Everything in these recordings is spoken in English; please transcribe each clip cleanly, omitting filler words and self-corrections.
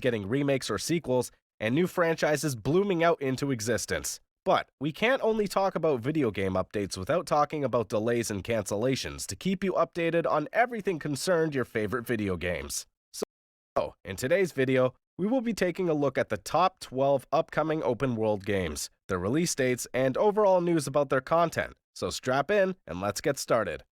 getting remakes or sequels, and new franchises blooming out into existence. But we can't only talk about video game updates without talking about delays and cancellations to keep you updated on everything concerned your favorite video games. So, in today's video, we will be taking a look at the top 12 upcoming open world games, their release dates, and overall news about their content. So strap in and let's get started.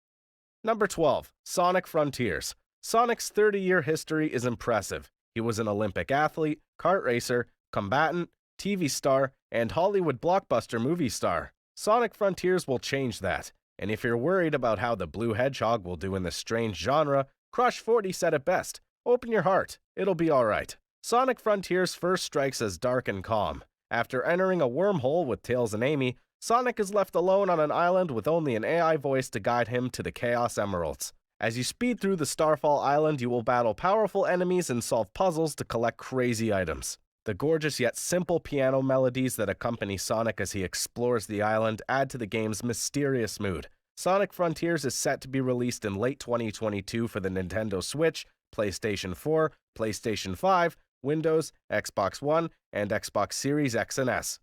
Number 12, Sonic Frontiers. Sonic's 30-year history is impressive. He was an Olympic athlete, kart racer, combatant, TV star, and Hollywood blockbuster movie star. Sonic Frontiers will change that, and if you're worried about how the Blue Hedgehog will do in this strange genre, Crush 40 said it best. Open your heart, it'll be alright. Sonic Frontiers first strikes as dark and calm. After entering a wormhole with Tails and Amy, Sonic is left alone on an island with only an AI voice to guide him to the Chaos Emeralds. As you speed through the Starfall Island, you will battle powerful enemies and solve puzzles to collect crazy items. The gorgeous yet simple piano melodies that accompany Sonic as he explores the island add to the game's mysterious mood. Sonic Frontiers is set to be released in late 2022 for the Nintendo Switch, PlayStation 4, PlayStation 5, Windows, Xbox One, and Xbox Series X and S.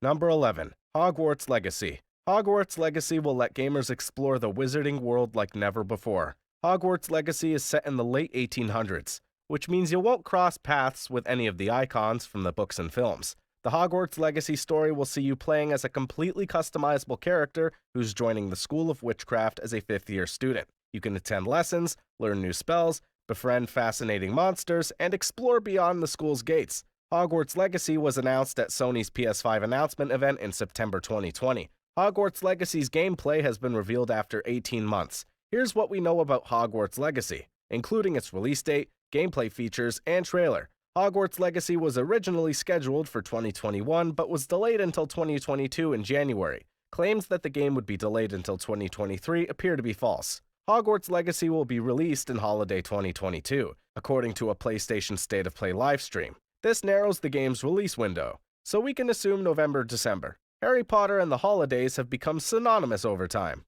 Number 11. Hogwarts Legacy. Hogwarts Legacy will let gamers explore the wizarding world like never before. Hogwarts Legacy is set in the late 1800s, which means you won't cross paths with any of the icons from the books and films. The Hogwarts Legacy story will see you playing as a completely customizable character who's joining the School of Witchcraft as a 5th-year student. You can attend lessons, learn new spells, befriend fascinating monsters, and explore beyond the school's gates. Hogwarts Legacy was announced at Sony's PS5 announcement event in September 2020. Hogwarts Legacy's gameplay has been revealed after 18 months. Here's what we know about Hogwarts Legacy, including its release date, gameplay features, and trailer. Hogwarts Legacy was originally scheduled for 2021 but was delayed until 2022 in January. Claims that the game would be delayed until 2023 appear to be false. Hogwarts Legacy will be released in holiday 2022, according to a PlayStation State of Play livestream. This narrows the game's release window, so we can assume November-December. Harry Potter and the holidays have become synonymous over time.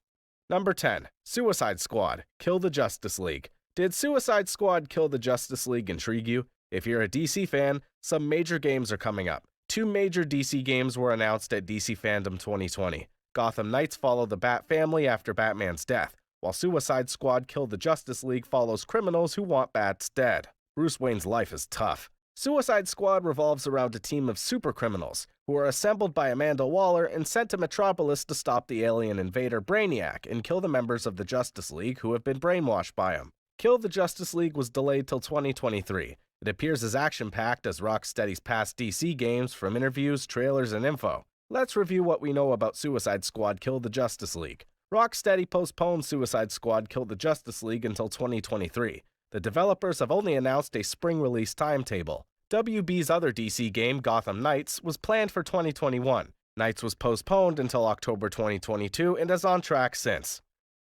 Number 10. Suicide Squad. Kill the Justice League. Did Suicide Squad Kill the Justice League intrigue you? If you're a DC fan, some major games are coming up. 2 major DC games were announced at DC Fandom 2020. Gotham Knights follow the Bat family after Batman's death, while Suicide Squad Kill the Justice League follows criminals who want Bats dead. Bruce Wayne's life is tough. Suicide Squad revolves around a team of supercriminals who are assembled by Amanda Waller and sent to Metropolis to stop the alien invader Brainiac and kill the members of the Justice League who have been brainwashed by him. Kill the Justice League was delayed till 2023. It appears as action-packed as Rocksteady's past DC games from interviews, trailers, and info. Let's review what we know about Suicide Squad Kill the Justice League. Rocksteady postponed Suicide Squad Kill the Justice League until 2023. The developers have only announced a spring release timetable. WB's other DC game, Gotham Knights, was planned for 2021. Knights was postponed until October 2022 and is on track since.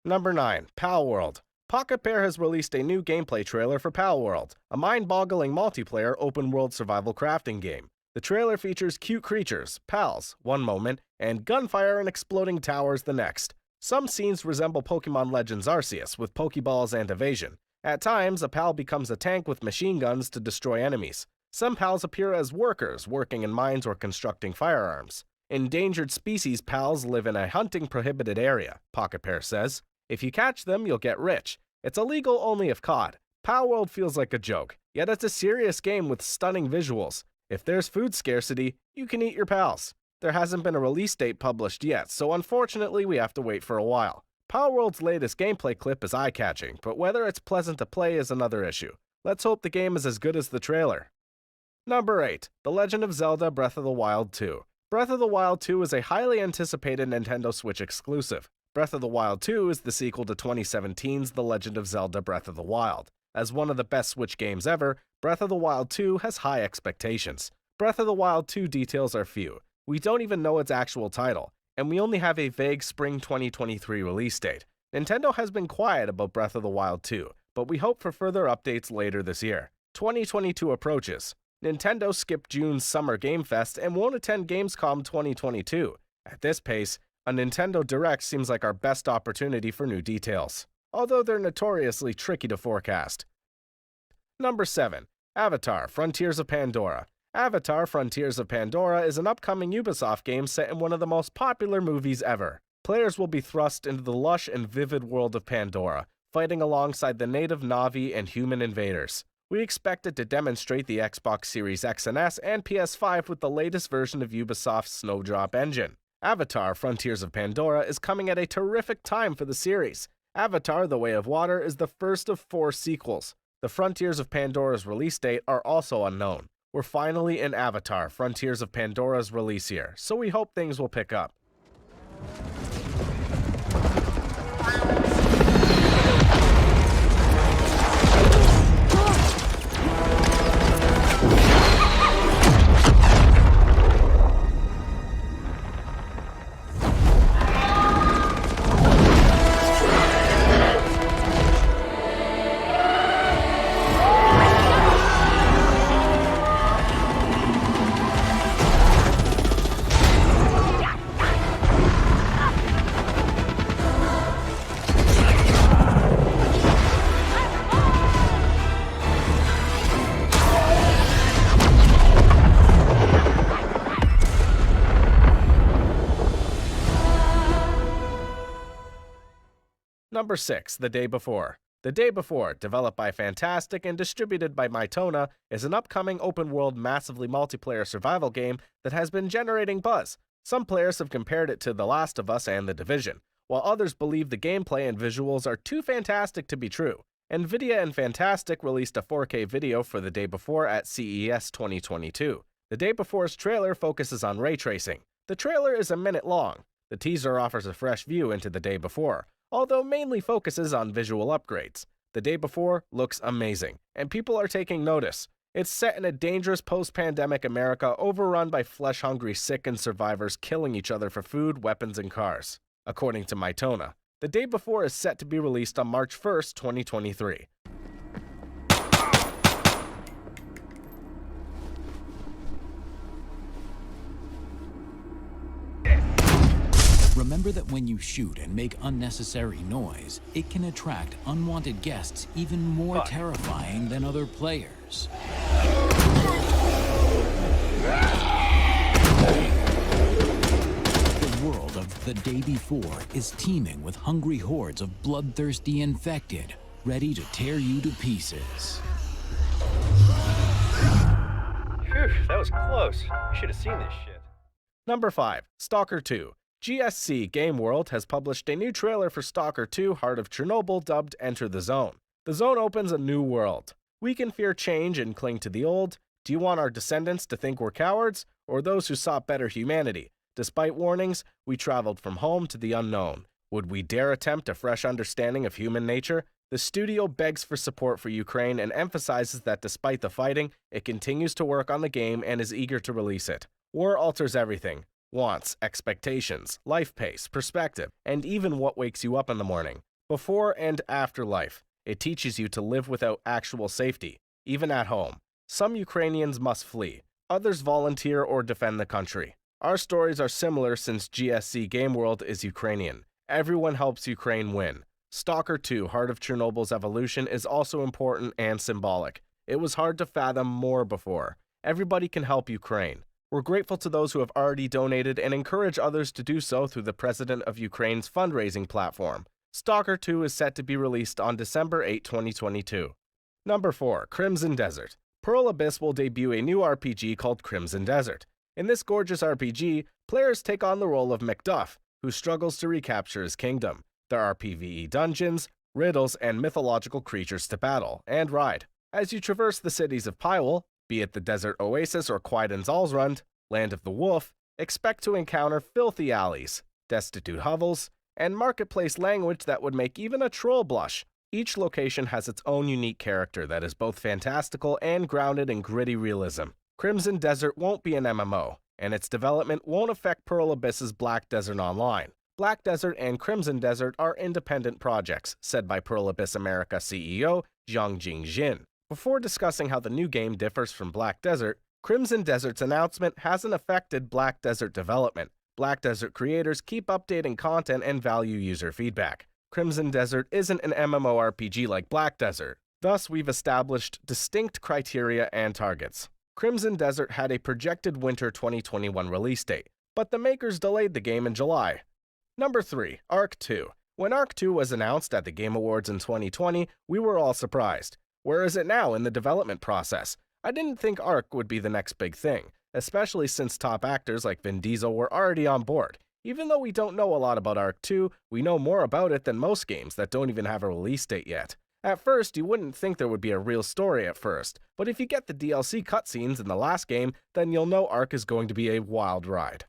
Number 9. Palworld. Pocket Pair has released a new gameplay trailer for Palworld, a mind-boggling multiplayer open-world survival crafting game. The trailer features cute creatures, pals, one moment, and gunfire and exploding towers the next. Some scenes resemble Pokemon Legends Arceus with Pokeballs and evasion. At times, a pal becomes a tank with machine guns to destroy enemies. Some pals appear as workers, working in mines or constructing firearms. Endangered species pals live in a hunting-prohibited area, Pocket Pair says. If you catch them, you'll get rich. It's illegal only if caught. Palworld feels like a joke, yet it's a serious game with stunning visuals. If there's food scarcity, you can eat your pals. There hasn't been a release date published yet, so unfortunately we have to wait for a while. Palworld's latest gameplay clip is eye-catching, but whether it's pleasant to play is another issue. Let's hope the game is as good as the trailer. Number 8. The Legend of Zelda Breath of the Wild 2. Breath of the Wild 2 is a highly anticipated Nintendo Switch exclusive. Breath of the Wild 2 is the sequel to 2017's The Legend of Zelda Breath of the Wild. As one of the best Switch games ever, Breath of the Wild 2 has high expectations. Breath of the Wild 2 details are few. We don't even know its actual title, and we only have a vague spring 2023 release date. Nintendo has been quiet about Breath of the Wild 2, but we hope for further updates later this year. 2022 approaches. Nintendo skipped June's Summer Game Fest and won't attend Gamescom 2022. At this pace, a Nintendo Direct seems like our best opportunity for new details, although they're notoriously tricky to forecast. Number 7. Avatar: Frontiers of Pandora. Avatar: Frontiers of Pandora is an upcoming Ubisoft game set in one of the most popular movies ever. Players will be thrust into the lush and vivid world of Pandora, fighting alongside the native Na'vi and human invaders. We expect it to demonstrate the Xbox Series X and S and PS5 with the latest version of Ubisoft's Snowdrop engine. Avatar: Frontiers of Pandora is coming at a terrific time for the series. Avatar: The Way of Water is the first of 4 sequels. The Frontiers of Pandora's release date are also unknown. We're finally in Avatar: Frontiers of Pandora's release year, so we hope things will pick up. Number 6, The Day Before. The Day Before, developed by Fantastic and distributed by Mytona, is an upcoming open-world massively multiplayer survival game that has been generating buzz. Some players have compared it to The Last of Us and The Division, while others believe the gameplay and visuals are too fantastic to be true. Nvidia and Fantastic released a 4K video for The Day Before at CES 2022. The Day Before's trailer focuses on ray tracing. The trailer is a minute long. The teaser offers a fresh view into The Day Before, although mainly focuses on visual upgrades. The Day Before looks amazing, and people are taking notice. It's set in a dangerous post-pandemic America overrun by flesh-hungry, sickened survivors killing each other for food, weapons, and cars. According to Mytona, The Day Before is set to be released on March 1st, 2023. Remember that when you shoot and make unnecessary noise, it can attract unwanted guests even more terrifying than other players. The world of The Day Before is teeming with hungry hordes of bloodthirsty infected, ready to tear you to pieces. Phew, that was close. You should have seen this shit. Number 5, Stalker 2. GSC Game World has published a new trailer for Stalker 2 Heart of Chernobyl dubbed Enter the Zone. The zone opens a new world. We can fear change and cling to the old. Do you want our descendants to think we're cowards, or those who sought better humanity? Despite warnings, we traveled from home to the unknown. Would we dare attempt a fresh understanding of human nature? The studio begs for support for Ukraine and emphasizes that despite the fighting, it continues to work on the game and is eager to release it. War alters everything. Wants, expectations, life pace, perspective, and even what wakes you up in the morning. Before and after life, it teaches you to live without actual safety, even at home. Some Ukrainians must flee, others volunteer or defend the country. Our stories are similar since GSC Game World is Ukrainian. Everyone helps Ukraine win. Stalker 2 Heart of Chernobyl's evolution is also important and symbolic. It was hard to fathom more before. Everybody can help Ukraine. We're grateful to those who have already donated and encourage others to do so through the President of Ukraine's fundraising platform. Stalker 2 is set to be released on December 8, 2022. Number 4, Crimson Desert. Pearl Abyss will debut a new RPG called Crimson Desert. In this gorgeous RPG, players take on the role of Macduff, who struggles to recapture his kingdom. There are PvE dungeons, riddles, and mythological creatures to battle and ride. As you traverse the cities of Pywel, be it the Desert Oasis or Quaiden's Allsrund, Land of the Wolf, expect to encounter filthy alleys, destitute hovels, and marketplace language that would make even a troll blush. Each location has its own unique character that is both fantastical and grounded in gritty realism. Crimson Desert won't be an MMO, and its development won't affect Pearl Abyss's Black Desert Online. Black Desert and Crimson Desert are independent projects, said by Pearl Abyss America CEO Zhongjing Jin. Before discussing how the new game differs from Black Desert, Crimson Desert's announcement hasn't affected Black Desert development. Black Desert creators keep updating content and value user feedback. Crimson Desert isn't an MMORPG like Black Desert. Thus, we've established distinct criteria and targets. Crimson Desert had a projected winter 2021 release date, but the makers delayed the game in July. Number 3. Ark 2. When Ark 2 was announced at the Game Awards in 2020, we were all surprised. Where is it now in the development process? I didn't think Ark would be the next big thing, especially since top actors like Vin Diesel were already on board. Even though we don't know a lot about Ark 2, we know more about it than most games that don't even have a release date yet. At first, you wouldn't think there would be a real story at first, but if you get the DLC cutscenes in the last game, then you'll know Ark is going to be a wild ride.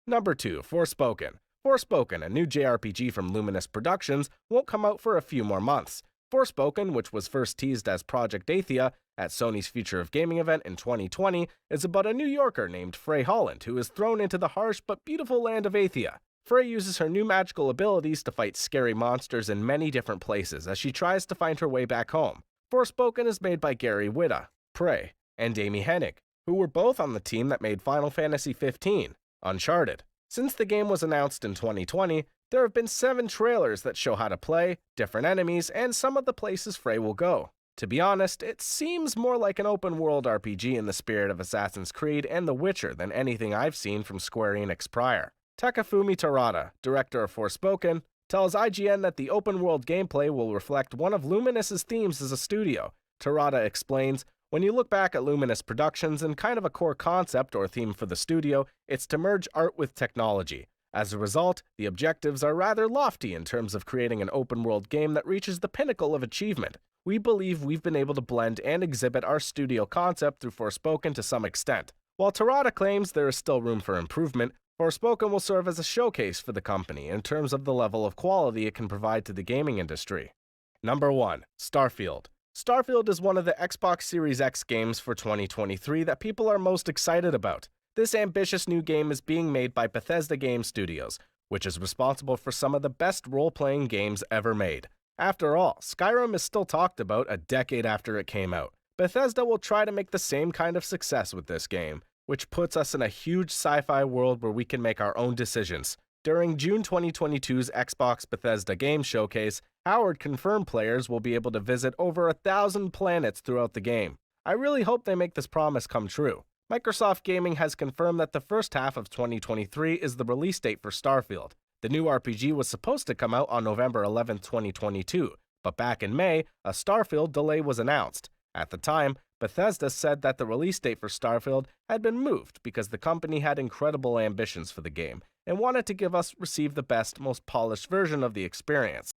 Number 2. Forspoken. Forspoken, a new JRPG from Luminous Productions, won't come out for a few more months. Forspoken, which was first teased as Project Athia at Sony's Future of Gaming event in 2020, is about a New Yorker named Frey Holland who is thrown into the harsh but beautiful land of Athia. Frey uses her new magical abilities to fight scary monsters in many different places as she tries to find her way back home. Forspoken is made by Gary Whitta, Prey, and Amy Hennig, who were both on the team that made Final Fantasy XV, Uncharted. Since the game was announced in 2020, there have been 7 trailers that show how to play, different enemies, and some of the places Frey will go. To be honest, it seems more like an open-world RPG in the spirit of Assassin's Creed and The Witcher than anything I've seen from Square Enix prior. Takafumi Terada, director of Forspoken, tells IGN that the open-world gameplay will reflect one of Luminous's themes as a studio. Terada explains, "When you look back at Luminous Productions and kind of a core concept or theme for the studio, it's to merge art with technology. As a result, the objectives are rather lofty in terms of creating an open-world game that reaches the pinnacle of achievement. We believe we've been able to blend and exhibit our studio concept through Forspoken to some extent. While Terada claims there is still room for improvement, Forspoken will serve as a showcase for the company in terms of the level of quality it can provide to the gaming industry." Number 1. Starfield. Starfield is one of the Xbox Series X games for 2023 that people are most excited about. This ambitious new game is being made by Bethesda Game Studios, which is responsible for some of the best role-playing games ever made. After all, Skyrim is still talked about a decade after it came out. Bethesda will try to make the same kind of success with this game, which puts us in a huge sci-fi world where we can make our own decisions. During June 2022's Xbox Bethesda Game Showcase, Howard confirmed players will be able to visit over 1,000 planets throughout the game. I really hope they make this promise come true. Microsoft Gaming has confirmed that the first half of 2023 is the release date for Starfield. The new RPG was supposed to come out on November 11, 2022, but back in May, a Starfield delay was announced. At the time, Bethesda said that the release date for Starfield had been moved because the company had incredible ambitions for the game and wanted to give us receive the best, most polished version of the experience.